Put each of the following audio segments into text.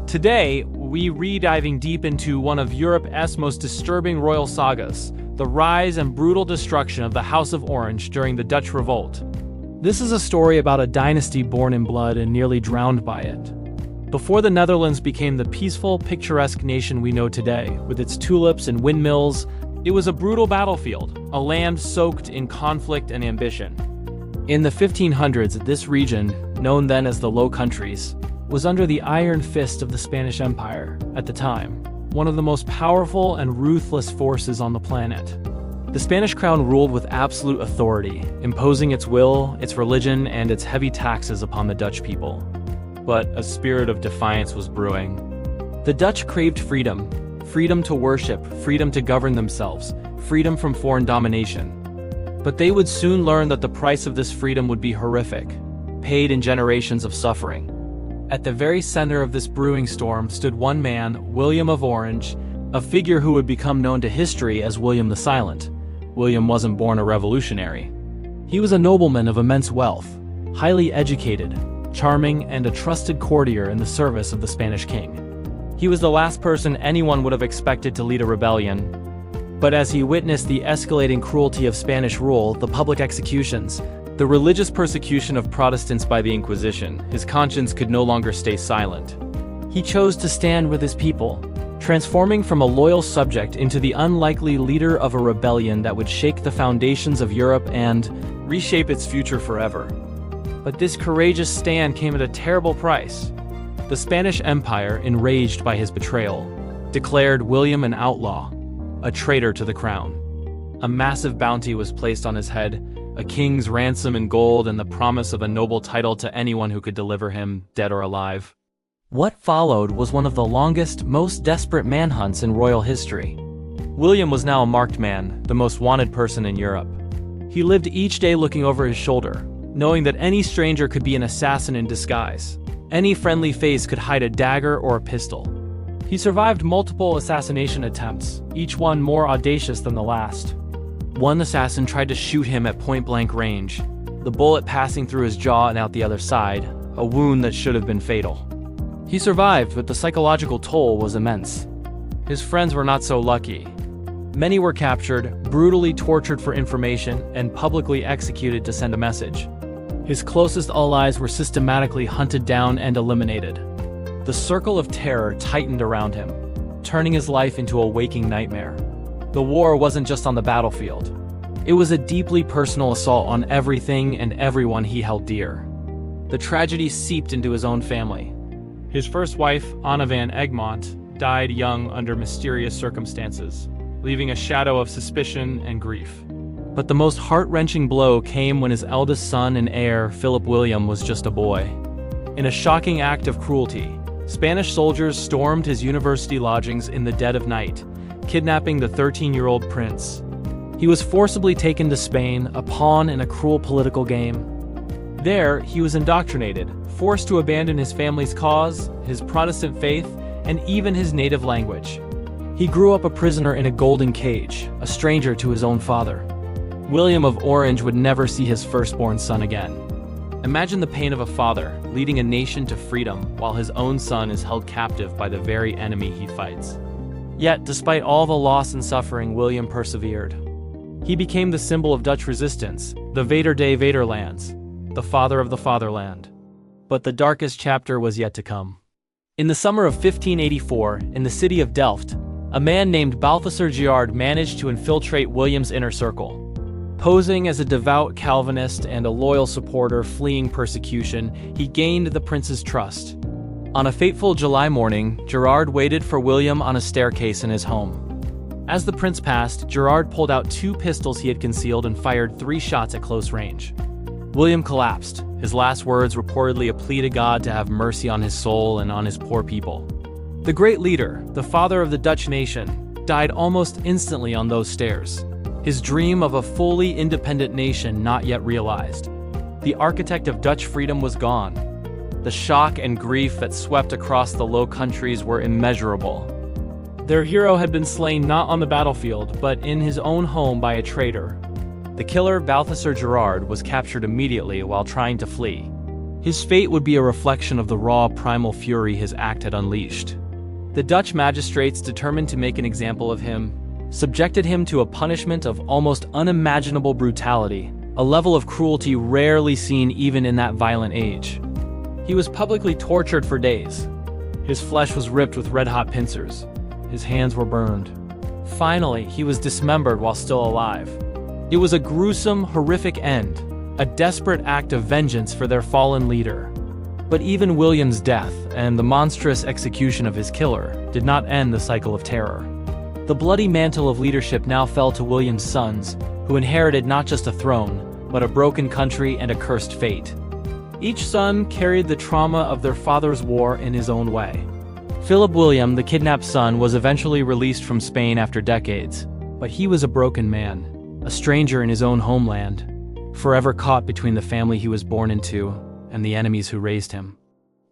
Today, we re-diving deep into one of Europe's most disturbing royal sagas, the rise and brutal destruction of the House of Orange during the Dutch Revolt. This is a story about a dynasty born in blood and nearly drowned by it. Before the Netherlands became the peaceful, picturesque nation we know today, with its tulips and windmills, it was a brutal battlefield, a land soaked in conflict and ambition. In the 1500s, this region, known then as the Low Countries, was under the iron fist of the Spanish Empire, at the time, one of the most powerful and ruthless forces on the planet. The Spanish crown ruled with absolute authority, imposing its will, its religion, and its heavy taxes upon the Dutch people. But a spirit of defiance was brewing. The Dutch craved freedom, freedom to worship, freedom to govern themselves, freedom from foreign domination. But they would soon learn that the price of this freedom would be horrific, paid in generations of suffering. At the very center of this brewing storm stood one man, William of Orange, a figure who would become known to history as William the Silent. William wasn't born a revolutionary. He was a nobleman of immense wealth, highly educated, charming, and a trusted courtier in the service of the Spanish king. He was the last person anyone would have expected to lead a rebellion. But as he witnessed the escalating cruelty of Spanish rule, the public executions, the religious persecution of Protestants by the Inquisition, his conscience could no longer stay silent. He chose to stand with his people, transforming from a loyal subject into the unlikely leader of a rebellion that would shake the foundations of Europe and reshape its future forever. But this courageous stand came at a terrible price. The Spanish Empire, enraged by his betrayal, declared William an outlaw, a traitor to the crown. A massive bounty was placed on his head, a king's ransom in gold and the promise of a noble title to anyone who could deliver him, dead or alive. What followed was one of the longest, most desperate manhunts in royal history. William was now a marked man, the most wanted person in Europe. He lived each day looking over his shoulder, knowing that any stranger could be an assassin in disguise. Any friendly face could hide a dagger or a pistol. He survived multiple assassination attempts, each one more audacious than the last. One assassin tried to shoot him at point-blank range, the bullet passing through his jaw and out the other side, a wound that should have been fatal. He survived, but the psychological toll was immense. His friends were not so lucky. Many were captured, brutally tortured for information, and publicly executed to send a message. His closest allies were systematically hunted down and eliminated. The circle of terror tightened around him, turning his life into a waking nightmare. The war wasn't just on the battlefield. It was a deeply personal assault on everything and everyone he held dear. The tragedy seeped into his own family. His first wife, Anna van Egmont, died young under mysterious circumstances, leaving a shadow of suspicion and grief. But the most heart-wrenching blow came when his eldest son and heir, Philip William, was just a boy. In a shocking act of cruelty, Spanish soldiers stormed his university lodgings in the dead of night, kidnapping the 13-year-old prince. He was forcibly taken to Spain, a pawn in a cruel political game. There, he was indoctrinated, forced to abandon his family's cause, his Protestant faith, and even his native language. He grew up a prisoner in a golden cage, a stranger to his own father. William of Orange would never see his firstborn son again. Imagine the pain of a father, leading a nation to freedom while his own son is held captive by the very enemy he fights. Yet, despite all the loss and suffering, William persevered. He became the symbol of Dutch resistance, the Vader des Vaderlands, the father of the fatherland. But the darkest chapter was yet to come. In the summer of 1584, in the city of Delft, a man named Balthasar Gerard managed to infiltrate William's inner circle. Posing as a devout Calvinist and a loyal supporter fleeing persecution, he gained the prince's trust. On a fateful July morning, Gerard waited for William on a staircase in his home. As the prince passed, Gerard pulled out 2 pistols he had concealed and fired 3 shots at close range. William collapsed, his last words reportedly a plea to God to have mercy on his soul and on his poor people. The great leader, the father of the Dutch nation, died almost instantly on those stairs, his dream of a fully independent nation not yet realized. The architect of Dutch freedom was gone. The shock and grief that swept across the Low Countries were immeasurable. Their hero had been slain not on the battlefield, but in his own home by a traitor. The killer, Balthasar Gerard, was captured immediately while trying to flee. His fate would be a reflection of the raw, primal fury his act had unleashed. The Dutch magistrates, determined to make an example of him, subjected him to a punishment of almost unimaginable brutality, a level of cruelty rarely seen even in that violent age. He was publicly tortured for days. His flesh was ripped with red-hot pincers. His hands were burned. Finally, he was dismembered while still alive. It was a gruesome, horrific end, a desperate act of vengeance for their fallen leader. But even William's death and the monstrous execution of his killer did not end the cycle of terror. The bloody mantle of leadership now fell to William's sons, who inherited not just a throne, but a broken country and a cursed fate. Each son carried the trauma of their father's war in his own way. Philip William, the kidnapped son, was eventually released from Spain after decades, but he was a broken man, a stranger in his own homeland, forever caught between the family he was born into and the enemies who raised him.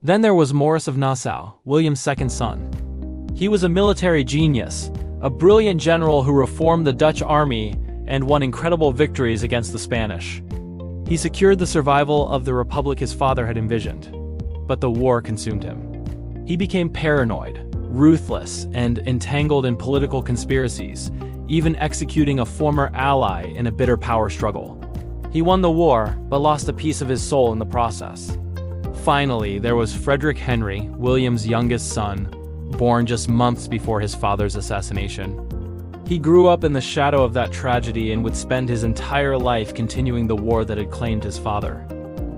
Then there was Maurice of Nassau, William's second son. He was a military genius, a brilliant general who reformed the Dutch army and won incredible victories against the Spanish. He secured the survival of the republic his father had envisioned, but the war consumed him. He became paranoid, ruthless, and entangled in political conspiracies, even executing a former ally in a bitter power struggle. He won the war, but lost a piece of his soul in the process. Finally, there was Frederick Henry, William's youngest son, born just months before his father's assassination. He grew up in the shadow of that tragedy and would spend his entire life continuing the war that had claimed his father.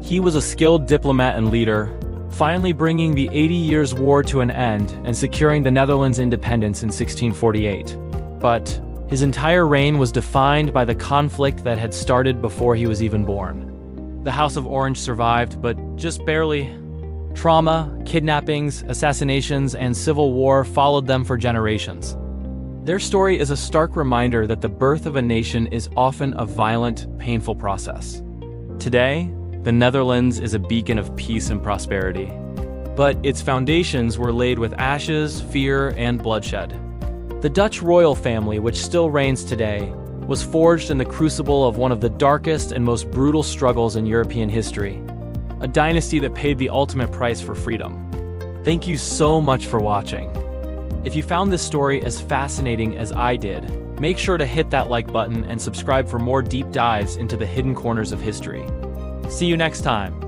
He was a skilled diplomat and leader, finally bringing the 80 Years' War to an end and securing the Netherlands' independence in 1648. But his entire reign was defined by the conflict that had started before he was even born. The House of Orange survived, but just barely. Trauma, kidnappings, assassinations, and civil war followed them for generations. Their story is a stark reminder that the birth of a nation is often a violent, painful process. Today, the Netherlands is a beacon of peace and prosperity, but its foundations were laid with ashes, fear, and bloodshed. The Dutch royal family, which still reigns today, was forged in the crucible of one of the darkest and most brutal struggles in European history, a dynasty that paid the ultimate price for freedom. Thank you so much for watching. If you found this story as fascinating as I did, make sure to hit that like button and subscribe for more deep dives into the hidden corners of history. See you next time.